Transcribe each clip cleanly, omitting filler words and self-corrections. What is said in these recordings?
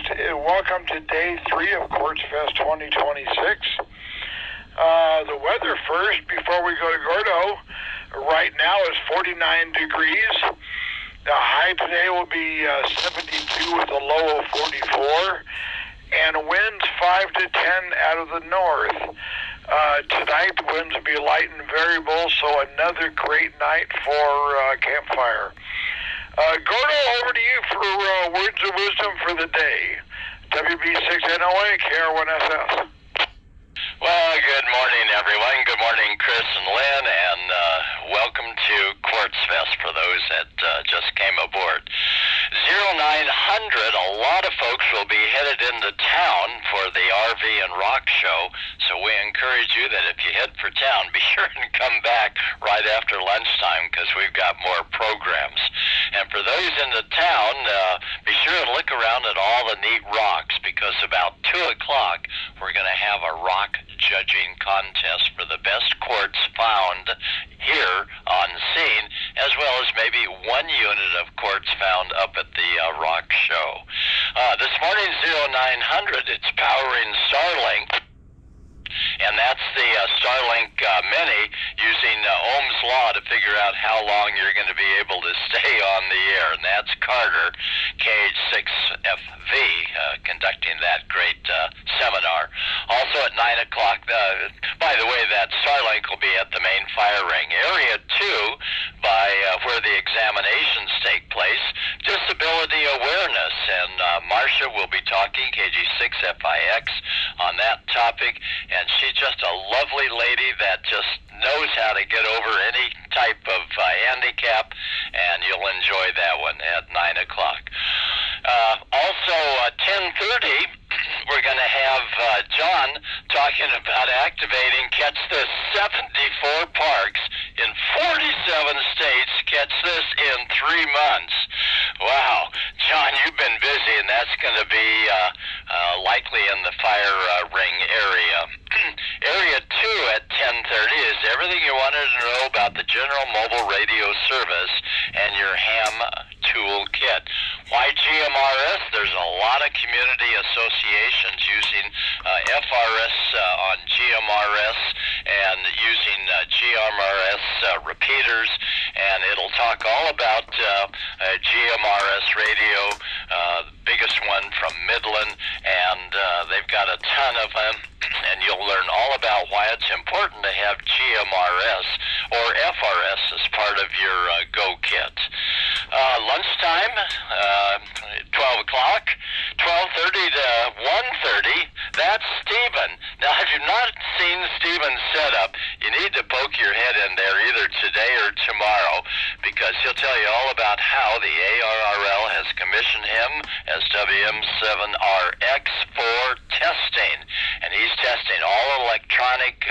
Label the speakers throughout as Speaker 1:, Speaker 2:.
Speaker 1: Welcome to day 3 of Quartzfest 2026. The weather first, before we go to Gordo, right now is 49 degrees. The high today will be 72 with a low of 44, and winds 5 to 10 out of the north. Tonight the winds will be light and variable, so another great night for campfire. Gordo, over to you for words of wisdom for the day. WB6NOA, KR1SF.
Speaker 2: Well, good morning, everyone. Good morning, Chris and Lynn, and welcome to Quartzfest for those that just came aboard. 0900, a lot of folks will be headed into town for the RV and Rock Show, so we encourage you that if you head for town, be sure and come back right after lunchtime because we've got more programs. And for those in the town, be sure and look around at all the neat rocks because about 2 o'clock we're going to have a rock judging contest for the best quartz found here on scene, as well as maybe one unit of quartz found up at the Rock Show. This morning, 0900, it's powering Starlink. And that's the Starlink Mini using Ohm's Law to figure out how long you're going to be able to stay on the air. And that's Carter, KH6FV, conducting that great seminar. Also at 9 o'clock, by the way, that Starlink will be at the main fire ring. Area 2, by where the examinations take place, disability awareness. And Marcia will be talking, KG6FIX, on that topic. And she's just a lovely lady that just knows how to get over any type of handicap, and you'll enjoy that one at 9 o'clock. Also, 10:30, we're going to have John talking about activating, catch this, 74 parks in 47 states, catch this, in 3 months. Wow. John, you've been busy, and that's going to be likely in the fire ring area. Area 2 at 10:30 is everything you wanted to know about the General Mobile Radio Service and your ham tool kit. Why GMRS? There's a lot of community associations using FRS on GMRS and using GMRS repeaters, and it'll talk all about GMRS radio, biggest one from Midland, and they've got a ton of them, and you'll learn all about why it's important to have GMRS or FRS as part of your Go kit. Lunchtime, 12 o'clock, 12:30 to 1:30, that's Stephen. Now, if you've not seen Stephen's setup, you need to poke your head in there either today or tomorrow because he'll tell you all about how the ARRL has commissioned him as WM7RX for testing. And he's testing all electronic.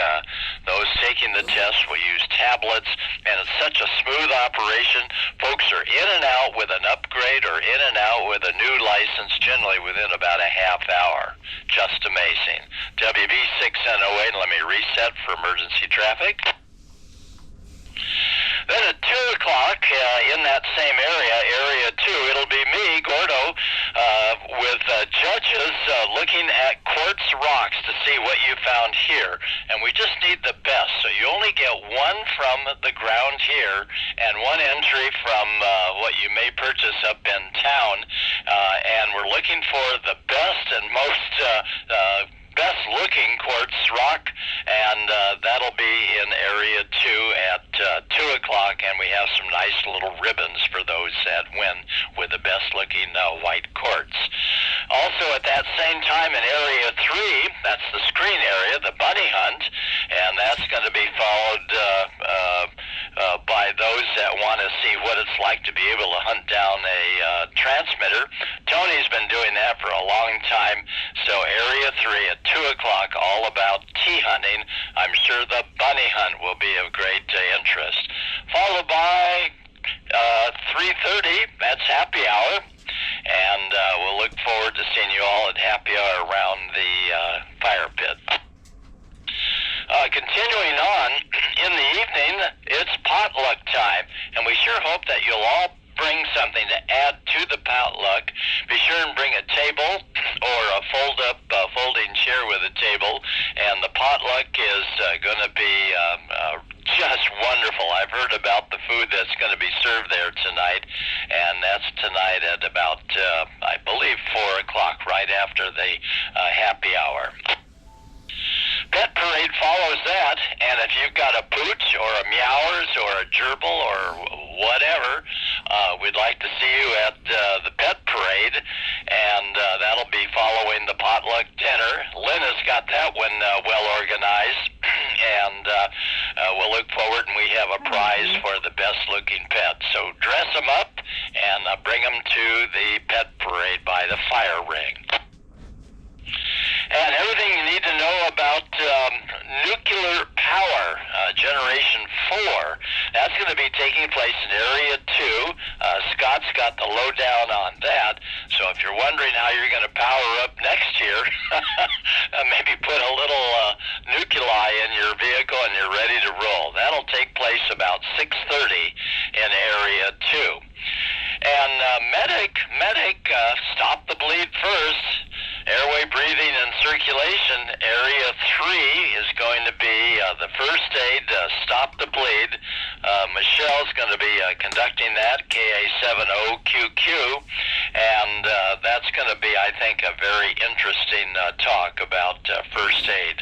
Speaker 2: Those taking the test will use tablets, and it's such a smooth operation. Folks are in and out with an upgrade or in and out with a new license generally within about a half hour. Just amazing. WB6NOA, let me reset for emergency traffic. Then at 2 o'clock, in that same area, Area 2, it'll be me, Gordo, with judges looking at quartz rocks to see what you found here. And we just need the best. So you only get one from the ground here and one entry from what you may purchase up in town. And we're looking for the best and most best-looking quartz rock, and that'll be in Area 2 at 2 o'clock, and we have some nice little ribbons for those that win with the best-looking white quartz. Also, at that same time in Area 3, that's the screen area, the bunny hunt, and that's going to be followed by those that want to see what it's like to be able to hunt down a transmitter. Tony's been doing that for a long time, so Area 3 at 2 o'clock, all about tea hunting. I'm sure the bunny hunt will be of great interest. Followed by 3:30, that's happy hour, and we'll look forward to seeing you all at happy hour around the fire pit. Continuing on, in the evening, it's potluck time, and we sure hope that you'll all bring something to add to the potluck. Be sure and bring a table right after the happy hour. Pet parade follows that, and if you've got a pooch or a meowers or a gerbil or whatever, we'd like to see you at the pet parade, and that'll be following the potluck dinner. Lynn has got that one well organized, and we'll look forward, and we have a prize for the best looking pet. So dress them up and bring them to the pet parade by the fire ring. And everything you need to know about nuclear power, Generation 4, that's going to be taking place in Area 2. Scott's got the lowdown on that. So if you're wondering how you're going to power up next year, maybe put a little nuclei in your vehicle and you're ready to roll. That'll take place about 6:30 in Area 2. And medic, stop the bleed first. Airway breathing and circulation, Area 3 is going to be the first aid, stop the bleed. Michelle's going to be conducting that, KA70QQ, and that's going to be, I think, a very interesting talk about first aid.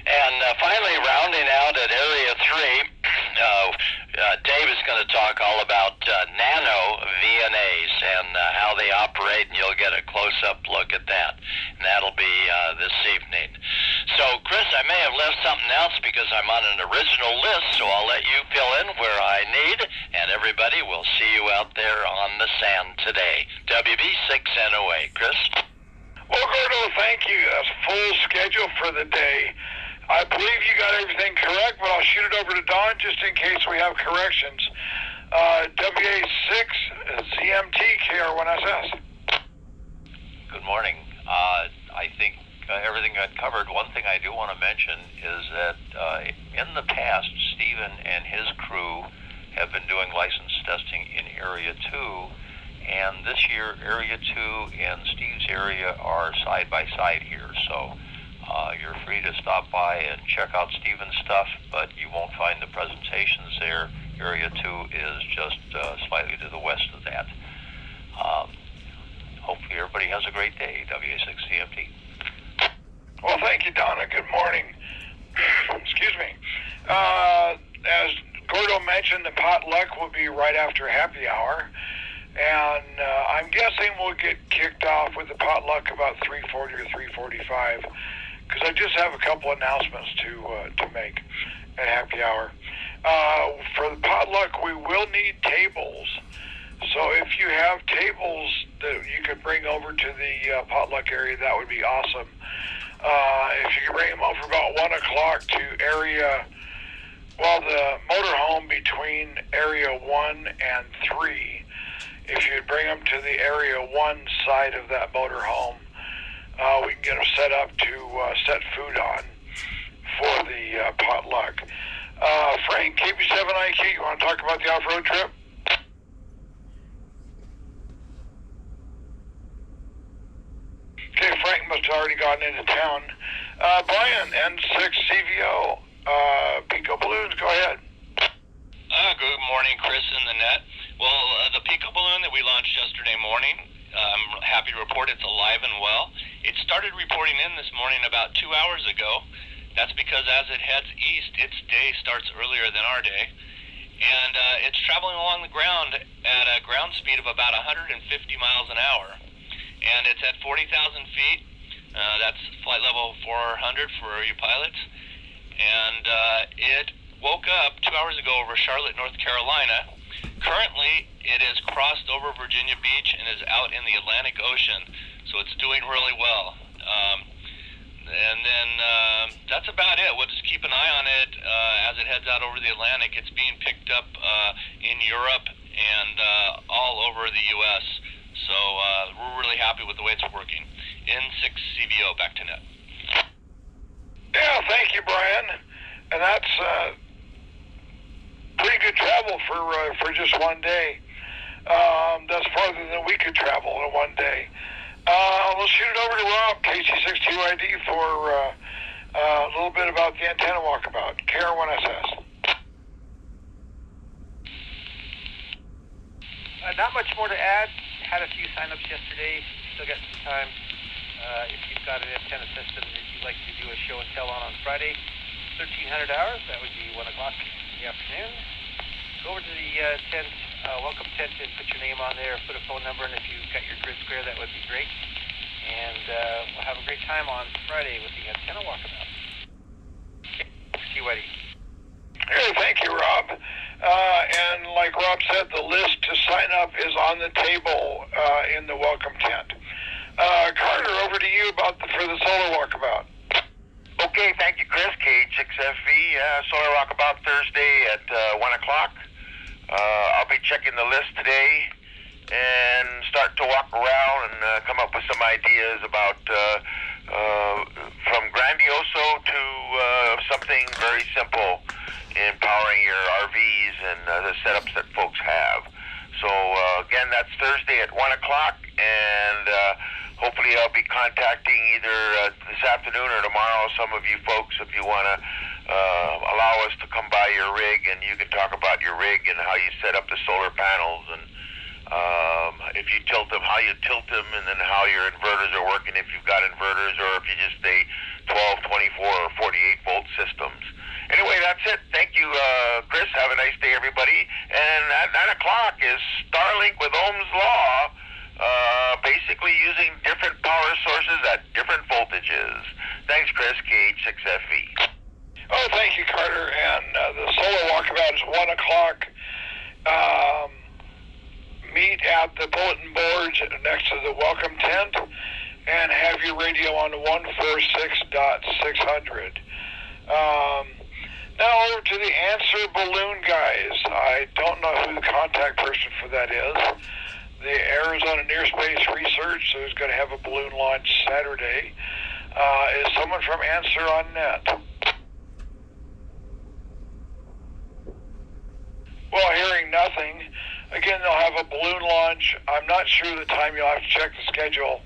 Speaker 2: And finally, rounding out at Area 3, Dave is going to talk all about nano VNAs and how they operate, and you'll get a close-up look at that. And that'll be this evening. So, Chris, I may have left something else because I'm on an original list, so I'll let you fill in where I need, and everybody will see you out there on the sand today. WB6NOA. Chris?
Speaker 1: Well, Gordo, thank you. That's full schedule for the day. I believe you got everything correct, but I'll shoot it over to Don just in case we have corrections. WA6 ZMT KR1SS.
Speaker 3: Good morning. I think everything got covered. One thing I do want to mention is that in the past, Stephen and his crew have been doing license testing in Area 2, and this year Area 2 and Steve's area are side by side here, so you're free to stop by and check out Stephen's stuff, but you won't find the presentations there. Area 2 is just slightly to the west of that. Hopefully everybody has a great day. WA6CMT.
Speaker 1: Well, thank you, Donna. Good morning. Excuse me. As Gordo mentioned, the potluck will be right after happy hour, and I'm guessing we'll get kicked off with the potluck about 3:40 or 3:45, because I just have a couple announcements to make at happy hour. For the potluck, we will need tables. So if you have tables that you could bring over to the potluck area, that would be awesome. If you could bring them over about 1 o'clock to the motorhome between area 1 and 3, if you'd bring them to the area 1 side of that motorhome, we can get them set up to set food on for the potluck. Frank, KB7IQ, you want to talk about the off-road trip? Okay, Frank must have already gotten into town. Brian, N6CVO, Pico Balloons, go ahead.
Speaker 4: Good morning, Chris and the net. Well, the Pico Balloon that we launched yesterday morning, I'm happy to report it's alive and well. It started reporting in this morning about 2 hours ago. That's because as it heads east, its day starts earlier than our day. And it's traveling along the ground at a ground speed of about 150 miles an hour. And it's at 40,000 feet. That's flight level 400 for you pilots. And it woke up 2 hours ago over Charlotte, North Carolina. Currently, it has crossed over Virginia Beach and is out in the Atlantic Ocean. So it's doing really well. And then that's about it. We'll just keep an eye on it as it heads out over the Atlantic. It's being picked up in Europe and all over the U.S. So we're really happy with the way it's working. N6CVO, back to net.
Speaker 1: Yeah, thank you, Brian. And that's pretty good travel for just one day. That's farther than we could travel in one day. We'll shoot it over to Rob, KC62ID, for a little bit about the antenna walkabout, KR1SS.
Speaker 5: Not much more to add. Had a few sign-ups yesterday. Still got some time. If you've got an antenna system that you'd like to do a show and tell on Friday, 1300 hours, that would be 1 o'clock in the afternoon. Go over to the tent, welcome tent, and put your name on there, put a phone number, and if you've got your grid square, that would be great. And we'll have a great time on Friday with the antenna walkabout. See you, Eddie.
Speaker 1: Hey, thank you, Rob. And like Rob said, the list to sign up is on the table in the welcome tent. Carter, over to you for the solar walkabout.
Speaker 6: Okay, thank you, Chris. KH6FV, solar walkabout Thursday at 1 o'clock. I'll be checking the list today and start to walk around and come up with some ideas about from grandioso to something very simple in powering your RVs and the setups that folks have. So again, that's Thursday at 1 o'clock, and hopefully I'll be contacting either this afternoon or tomorrow some of you folks if you want to allow us to come by your rig, and you can talk about your rig and how you set up the solar panels, and if you tilt them, how you tilt them, and then how your inverters are working, if you've got inverters, or if you just stay 12, 24, or 48 volt systems. Anyway, that's it. Thank you, Chris. Have a nice day, everybody. And at 9 o'clock is Starlink with Ohm's Law, basically using different power sources at different voltages. Thanks, Chris, KH6FV.
Speaker 1: Oh, thank you, Carter. And the solar walkabout is 1 o'clock. Meet at the bulletin boards next to the welcome tent and have your radio on 146.600. Now over to the Answer Balloon guys. I don't know who the contact person for that is. The Arizona Near Space Research is going to have a balloon launch Saturday. Is someone from Answer on net? Well, hearing nothing. Again, they'll have a balloon launch. I'm not sure the time. You'll have to check the schedule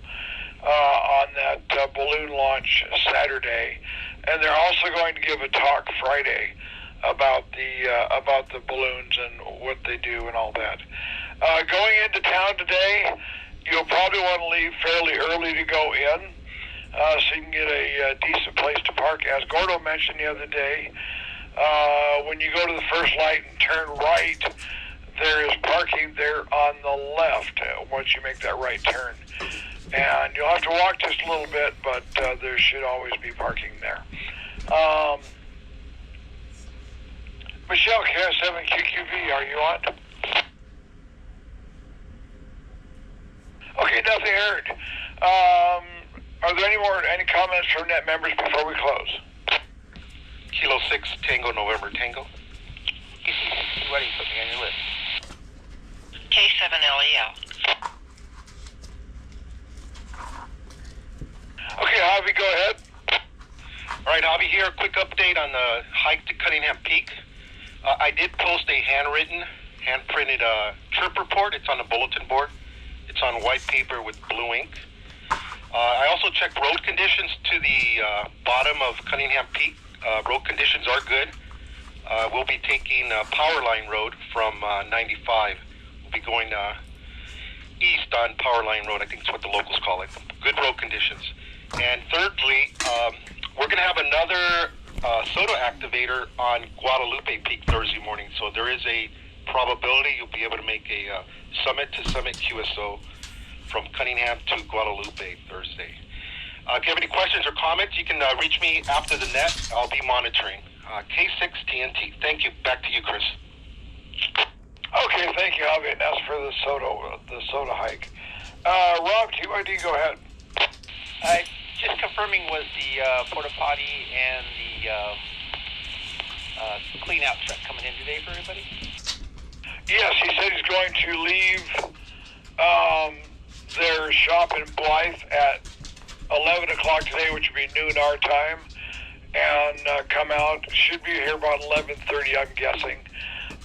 Speaker 1: on that balloon launch Saturday. And they're also going to give a talk Friday about the balloons and what they do and all that. Going into town today, you'll probably want to leave fairly early to go in, so you can get a decent place to park. As Gordo mentioned the other day, when you go to the first light and turn right, there is parking there on the left once you make that right turn. And you'll have to walk just a little bit, but there should always be parking there. Michelle, KS7QQV, are you on? Okay, nothing heard. Are there any comments from net members before we close?
Speaker 7: Kilo 6 Tango November Tango.
Speaker 5: What do you put me on your list?
Speaker 8: K7LEL.
Speaker 1: Okay, Javi, go ahead.
Speaker 7: All right, Javi here. Quick update on the hike to Cunningham Peak. I did post a hand-printed trip report. It's on the bulletin board. It's on white paper with blue ink. I also checked road conditions to the bottom of Cunningham Peak. Road conditions are good. We'll be taking Powerline Road from 95. We'll be going east on Powerline Road. I think that's what the locals call it. Good road conditions. And thirdly, we're going to have another SOTA activator on Guadalupe Peak Thursday morning. So there is a probability you'll be able to make a summit-to-summit QSO from Cunningham to Guadalupe Thursday. If you have any questions or comments, you can reach me after the net. I'll be monitoring. K6TNT. Thank you. Back to you, Chris.
Speaker 1: Okay, thank you, Javi. And that's for the SOTA hike. Rob, TYD, go ahead.
Speaker 5: Just confirming, was the porta potty and the clean out truck coming in today for everybody?
Speaker 1: Yes, he said he's going to leave their shop in Blythe at 11 o'clock today, which would be noon our time, and come out. Should be here about 11:30, I'm guessing,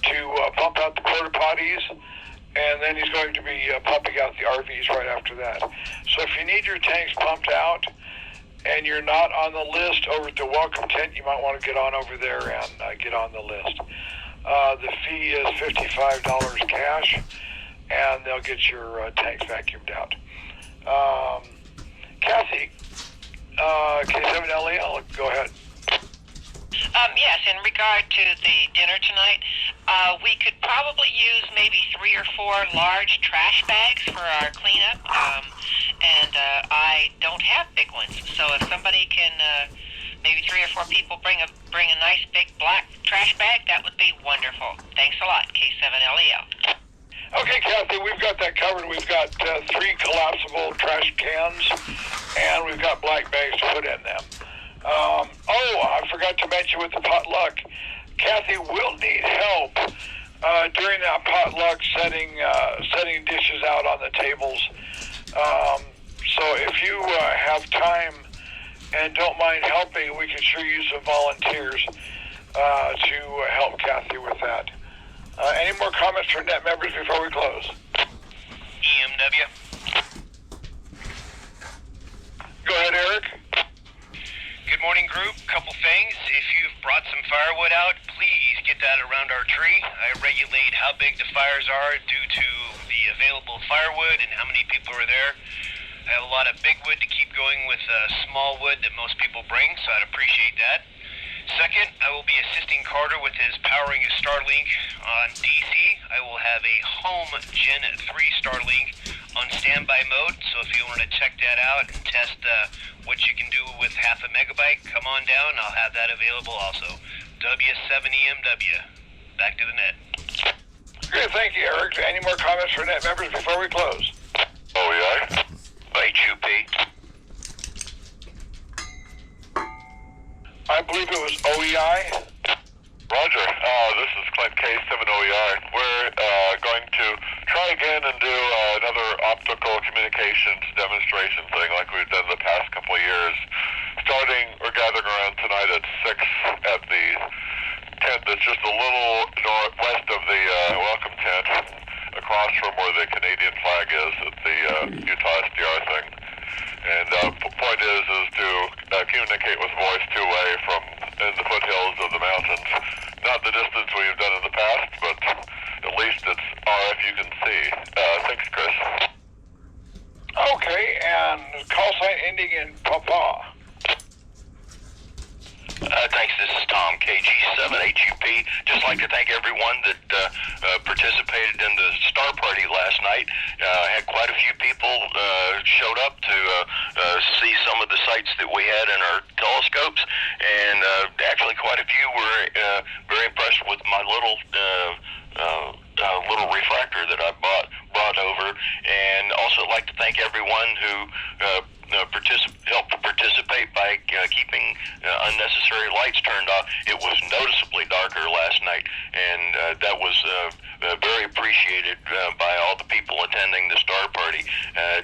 Speaker 1: to pump out the porta potties, and then he's going to be pumping out the RVs right after that. So if you need your tanks pumped out and you're not on the list over at the welcome tent, you might want to get on over there and get on the list. The fee is $55 cash, and they'll get your tanks vacuumed out. Kathy,
Speaker 8: regard to the dinner tonight, we could probably use maybe 3 or 4 large trash bags for our cleanup, and I don't have big ones. So if somebody can, maybe 3 or 4 people bring a nice big black trash bag, that would be wonderful. Thanks a lot, K7LEO.
Speaker 1: Okay, Kathy, we've got that covered. We've got 3 collapsible trash cans, and we've got black bags to put in them. I forgot to mention with the potluck, Kathy will need help during that potluck setting dishes out on the tables. So if you have time and don't mind helping, we can sure use some volunteers to help Kathy with that. Any more comments from net members before we close?
Speaker 9: EMW.
Speaker 1: Go ahead, Eric.
Speaker 9: Good morning, group. Couple things. If you've brought some firewood out, please get that around our tree. I regulate how big the fires are due to the available firewood and how many people are there. I have a lot of big wood to keep going with small wood that most people bring, so I'd appreciate that. Second, I will be assisting Carter with his powering his Starlink on DC. I will have a home Gen 3 Starlink on standby mode, so if you want to check that out and test what you can do with half a megabyte, come on down. I'll have that available also. W7EMW. Back to the net.
Speaker 1: Great, thank you, Eric. Any more comments from net members before we close?
Speaker 6: OEI.
Speaker 9: HUP.
Speaker 1: I believe it was OEI.
Speaker 6: Roger. This is Clint K7OEI. We're going to try again and do another optical communications demonstration thing like we've done the past couple of years. We're gathering around tonight at 6 at the tent that's just a little northwest of the welcome tent, across from where the Canadian flag is at the Utah SDR thing. And the point is to communicate with voice two-way from in the foothills of the mountains. Not the distance we've done in the past, but at least it's RF you can see. Thanks, Chris.
Speaker 1: Okay, and call sign ending in Papa.
Speaker 2: Thanks, this is Tom, KG7HUP. Just like to thank everyone that participated in the Star Party last night. Had quite a few people showed up to see some of the sights that we had in our telescopes, and actually quite a few were very impressed with my little refractor that I brought over. And also like to thank everyone who helped to participate by keeping unnecessary lights turned off. It was noticeably darker last night, and that was very appreciated by all the people attending the Star Party.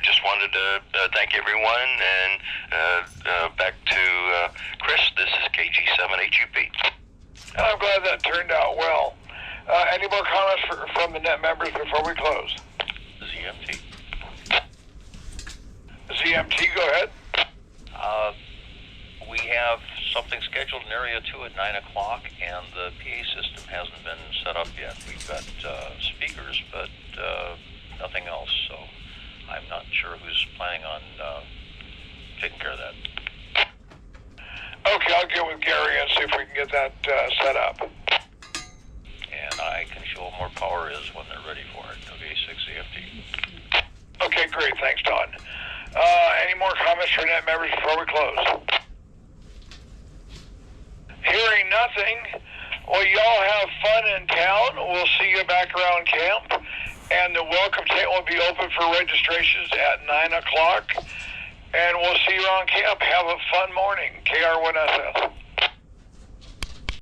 Speaker 2: Just wanted to thank everyone, and back to Chris. This is KG7HUP.
Speaker 1: I'm glad that turned out well. Any more comments from the net members before we close?
Speaker 3: ZMT.
Speaker 1: ZMT, go ahead.
Speaker 3: We have something scheduled in Area 2 at 9 o'clock, and the PA system hasn't been set up yet. We've got speakers, but nothing else, so I'm not sure who's planning on taking care of that.
Speaker 1: Okay, I'll get with Gary and see if we can get that set up.
Speaker 3: And I can show them where power is when they're ready for it. Okay, 6 AFT.
Speaker 1: Okay, great. Thanks, Don. Any more comments from net members before we close? Hearing nothing, well, y'all have fun in town. We'll see you back around camp. And the welcome tent will be open for registrations at 9 o'clock. And we'll see you around camp. Have a fun morning. KR1SS.